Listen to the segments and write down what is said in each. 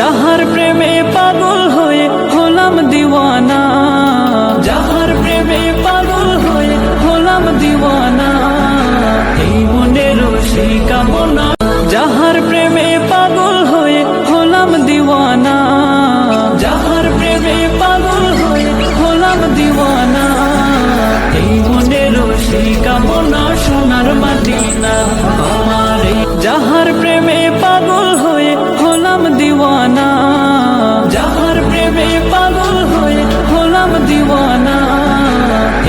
যাহার প্রেমে পাগল হয়ে হলাম দিওয়ানা, যাহার প্রেমে পাগল হয়ে হলাম দিওয়ানা, এই মনের সেই কামনা। যাহার প্রেমে পাগল হয়ে হলাম দিওয়ানা, যাহার প্রেমে পাগল হয়ে হলাম দিওয়ানা, এই মনের সেই কামনা সোনার মদিনা আমার। যাহার প্রেমে পাগল হয়ে হলাম দিওয়ানা, যাহার প্রেমে পাগল হয়ে হলাম দিওয়ানা,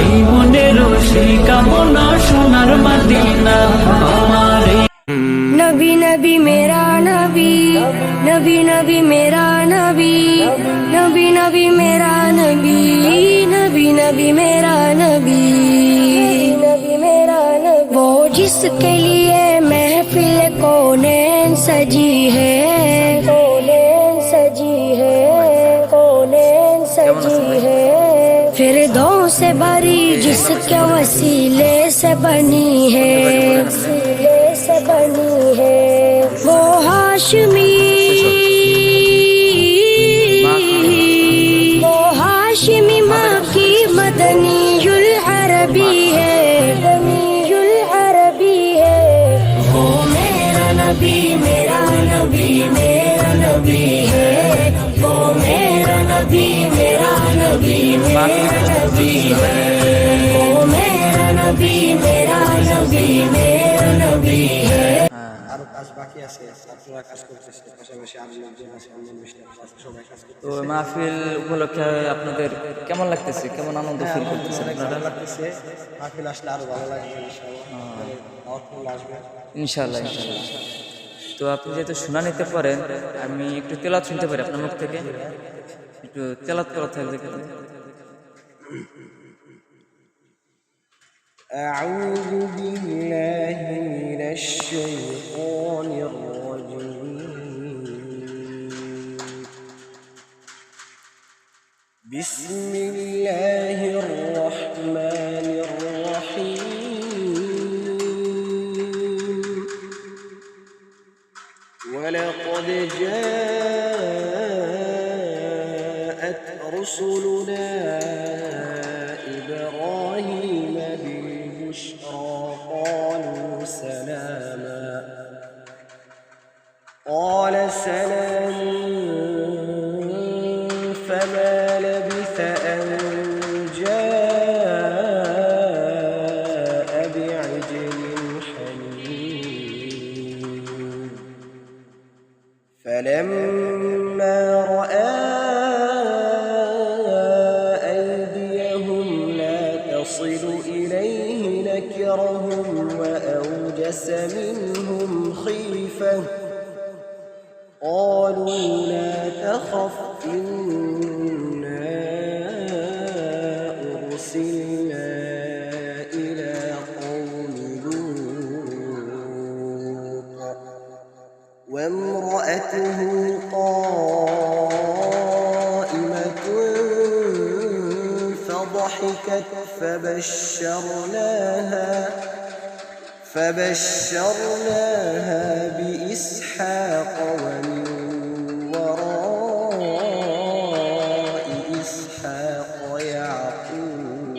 এই মনের সেই কামনা সোনার মদিনা আমার। नबी नबी मेरा नबी, नबी नबी मेरा नबी, नबी नबी मेरा नबी, नबी नबी मेरा नबी, नबी मेरा नबी। वो जिसके लिए महफिल कौनैन सजी है, कौनैन सजी है, कौनैन सजी है। फिरदौस से भरी जिसके वसीले से बनी है, वसीले से बनी है। वो हाशमी, वो हाशमी माँ की मदनीयुल अरबी है, मदनीयुल अरबी है। वो मेरा नबी, मेरा नबी, मेरा नबी है। वो मेरा नबी, मेरा नबी, मेरा नबी है। वो मेरा नबी, मेरा नबी, मेरा नबी है। আরো কাজ বাকি আছে, ছাত্ররা কাজ করতেছে, পাশাপাশি আরো লোকজন আছে, অন্যান্য স্টাফ আছে, সবাই কাজ করতেছে। তো মাহফিল উপলক্ষে আপনাদের কেমন লাগতেছে, কেমন আনন্দ ফিল করতেছেন অনেক আপনারা? ভালো লাগতেছে, মাহফিল আসলে আরো ভালো লাগবে ইনশাআল্লাহ। দাওয়াত আসবে ইনশাআল্লাহ ইনশাআল্লাহ। তো আপনি যেহেতু শোনা নিতে পারেন, আমি একটু তেলাওয়াত শুনতে পারি আপনার মুখ থেকে, একটু তেলাওয়াত করা থাকলে। أعوذ بالله من الشيطان الرجيم. بسم الله الرحمن الرحيم. ولقد جاءت رسلنا إبراهيم بالبشرى قالوا سلاما، قال سلام، فما لبث أن جاء بعجل حنين. فلما رأى أيديهم لا تصل إليه نكرهم وأوجس منهم خيفة، قالوا لا تخف إنا أرسلنا إلى قوم لوط وامرأته قائمة فضحكت فبشرناها بإسحاق ومن وراء إسحاق يعقوب.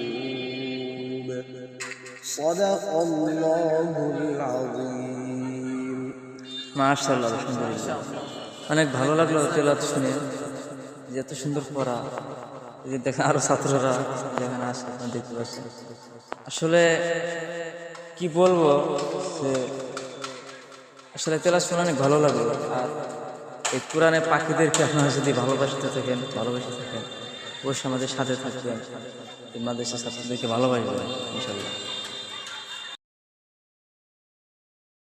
صدق الله العظيم. মাশাআল্লাহ, আলহামদুলিল্লাহ। অনেক ভালো লাগলো তেলাওয়াত শুনে, যে এত সুন্দর পড়া, যে দেখেন আরো ছাত্ররা যেখানে আসে আপনারা দেখতে পাচ্ছেন। আসলে কি বলবো, যে আসলে তেলাওয়াত শুনে অনেক ভালো লাগলো। আর এই কোরআনে পাখিদেরকে আপনারা যদি ভালোবেসে থাকেন অবশ্যই আমাদের সাথে থাকবেন, মাদ্রাসা ছাত্রদেরকে ভালোবাসবেন ইনশাআল্লাহ।